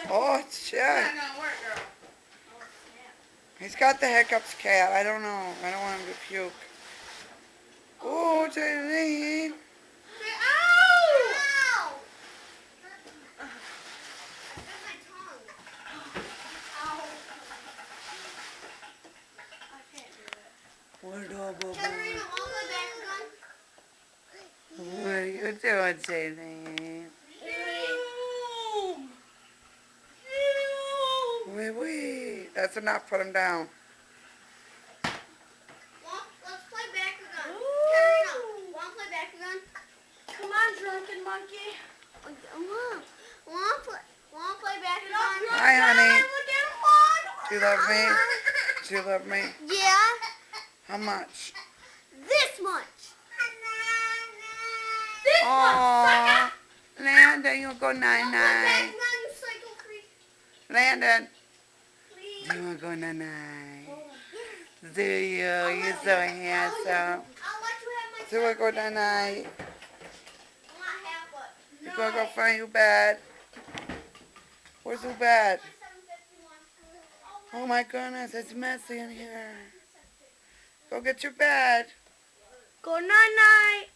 Oh, shit. It's not gonna work, girl. He's got the hiccups, cat. I don't know. I don't want him to puke. Oh, Jaylene. Ow! I bit my tongue. Ow. I can't do it. Katerina, want my back gun? What are you doing, Jaylene? Wait. That's enough. Put him down. Let's play back gun. Katerina, want to play back gun? Come on, drunken monkey. Want to play back gun? Hi, honey. Look at him. Do you love me? Do you love me? Yeah, How much? this much. This one, Oh, Landon, you go Want to play night-night. back gun, you psycho freak? Landon, Please. do you want to go night-night? Do you? You're so handsome. I'll let you have my Do you want to go night-night? I'll not have it. You gonna go find your bed? Where's your bed? Oh my goodness, it's messy in here. Go get your bed. Go night night.